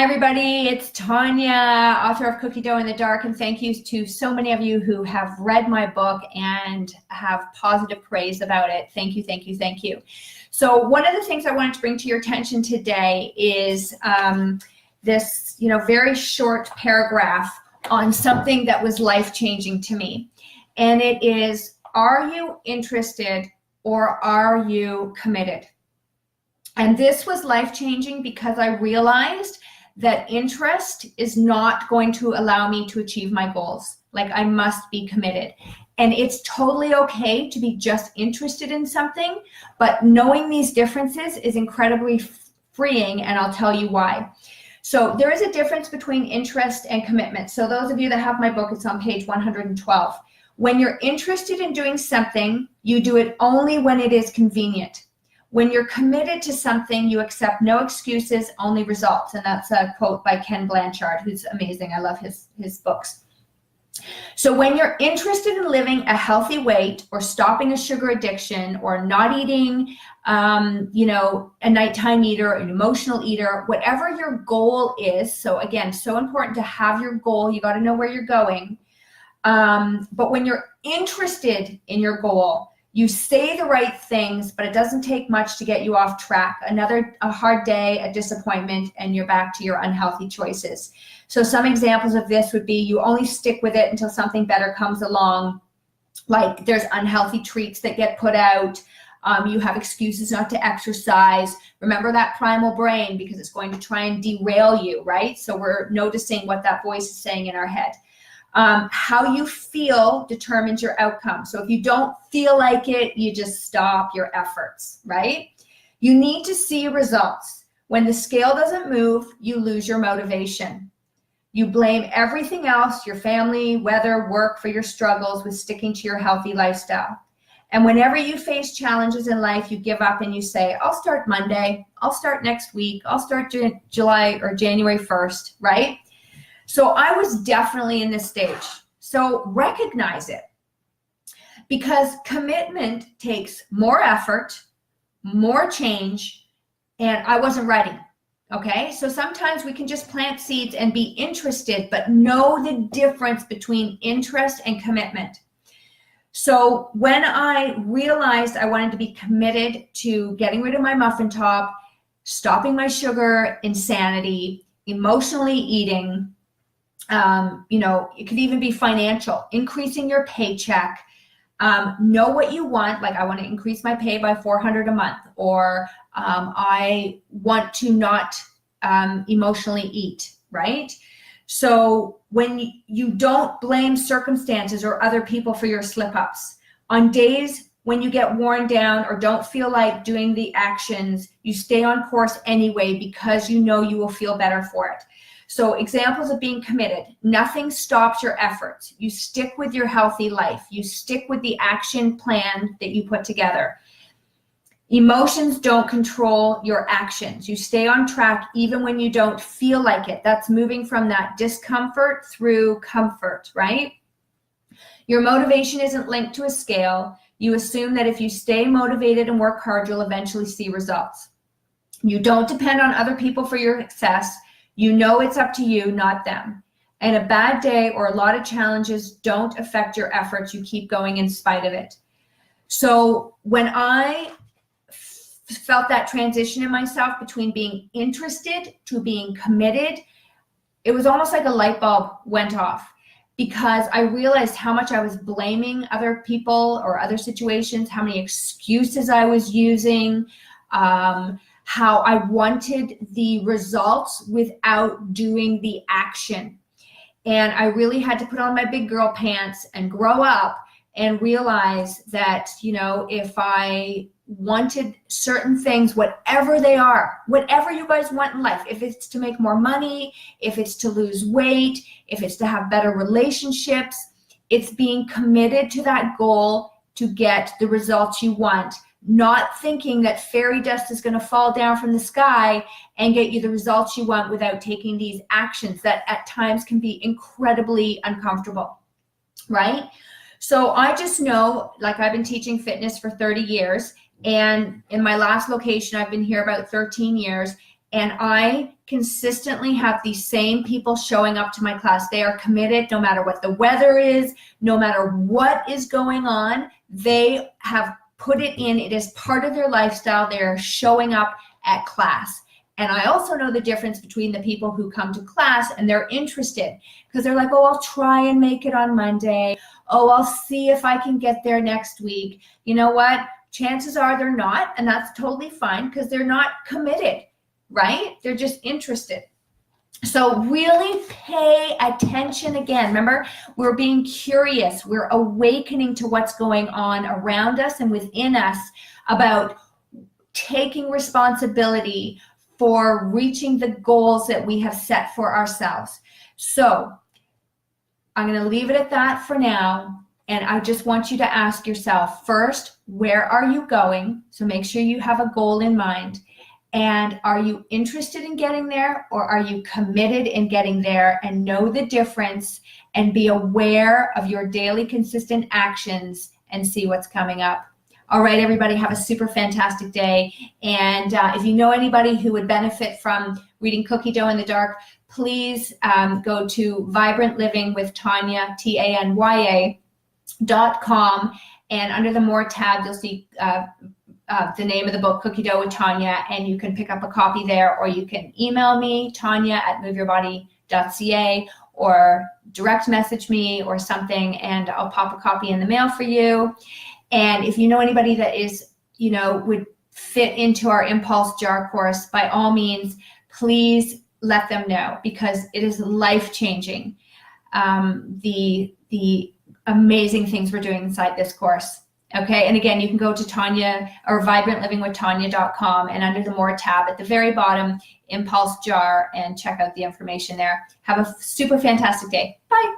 Everybody, it's Tanya, author of Cookie Dough in the Dark, and thank you to so many of you who have read my book and have positive praise about it. Thank you, thank you, thank you. So one of the things I wanted to bring to your attention today is this, very short paragraph on something that was life-changing to me. And it is, are you interested or are you committed? And this was life-changing because I realized that interest is not going to allow me to achieve my goals. Like, I must be committed. And it's totally okay to be just interested in something, but knowing these differences is incredibly freeing, and I'll tell you why. So there is a difference between interest and commitment. So those of you that have my book, it's on page 112. When you're interested in doing something, you do it only when it is convenient. When you're committed to something, you accept no excuses, only results. And that's a quote by Ken Blanchard, who's amazing. I love his books. So when you're interested in living a healthy weight or stopping a sugar addiction or not eating, a nighttime eater, an emotional eater, whatever your goal is. So again, so important to have your goal. You got to know where you're going. But when you're interested in your goal, you say the right things, but it doesn't take much to get you off track. A hard day, a disappointment, and you're back to your unhealthy choices. So some examples of this would be you only stick with it until something better comes along. Like there's unhealthy treats that get put out. You have excuses not to exercise. Remember that primal brain, because it's going to try and derail you, right? So we're noticing what that voice is saying in our head. How you feel determines your outcome. So if you don't feel like it, you just stop your efforts, right? You need to see results. When the scale doesn't move, you lose your motivation. You blame everything else, your family, weather, work, for your struggles with sticking to your healthy lifestyle. And whenever you face challenges in life, you give up and you say, I'll start Monday, I'll start next week, I'll start July or January 1st, right? So I was definitely in this stage. So recognize it, because commitment takes more effort, more change, and I wasn't ready. Okay, so sometimes we can just plant seeds and be interested, but know the difference between interest and commitment. So when I realized I wanted to be committed to getting rid of my muffin top, stopping my sugar insanity, emotionally eating, it could even be financial, increasing your paycheck, know what you want. Like, I want to increase my pay by $400 a month, or I want to not emotionally eat, right? So when you don't blame circumstances or other people for your slip-ups, on days when you get worn down or don't feel like doing the actions, you stay on course anyway, because you know you will feel better for it. So examples of being committed: nothing stops your efforts. You stick with your healthy life. You stick with the action plan that you put together. Emotions don't control your actions. You stay on track even when you don't feel like it. That's moving from that discomfort through comfort, right? Your motivation isn't linked to a scale. You assume that if you stay motivated and work hard, you'll eventually see results. You don't depend on other people for your success. You know it's up to you, not them. And a bad day or a lot of challenges don't affect your efforts. You keep going in spite of it. So when I felt that transition in myself between being interested to being committed, it was almost like a light bulb went off, because I realized how much I was blaming other people or other situations, how many excuses I was using, how I wanted the results without doing the action. And I really had to put on my big girl pants and grow up and realize that, if I wanted certain things, whatever they are, whatever you guys want in life, if it's to make more money, if it's to lose weight, if it's to have better relationships, it's being committed to that goal to get the results you want. Not thinking that fairy dust is going to fall down from the sky and get you the results you want without taking these actions that at times can be incredibly uncomfortable, right? So I just know, like, I've been teaching fitness for 30 years, and in my last location, I've been here about 13 years, And I consistently have these same people showing up to my class. They are committed no matter what the weather is, no matter what is going on. They have put it in. It is part of their lifestyle. They're showing up at class. And I also know the difference between the people who come to class and they're interested, because they're like, oh, I'll try and make it on Monday. Oh, I'll see if I can get there next week. You know what? Chances are they're not, and that's totally fine because they're not committed, right? They're just interested. So really pay attention again. Remember, we're being curious. We're awakening to what's going on around us and within us about taking responsibility for reaching the goals that we have set for ourselves. So I'm going to leave it at that for now. And I just want you to ask yourself, first, where are you going? So make sure you have a goal in mind. And are you interested in getting there, or are you committed in getting there? And know the difference and be aware of your daily consistent actions and see what's coming up. All right, everybody, have a super fantastic day. And if you know anybody who would benefit from reading Cookie Dough in the Dark, please go to Vibrant Living with Tanya, TANYA.com. And under the More tab, you'll see the name of the book, Cookie Dough with Tanya, and you can pick up a copy there, or you can email me, Tanya@moveyourbody.ca, or direct message me or something, and I'll pop a copy in the mail for you. And if you know anybody that is, would fit into our Impulse Jar course, by all means, please let them know, because it is life-changing, the amazing things we're doing inside this course. Okay, and again, you can go to Tanya or vibrantlivingwithtanya.com, and under the More tab at the very bottom, Impulse Jar, and check out the information there. Have a super fantastic day. Bye.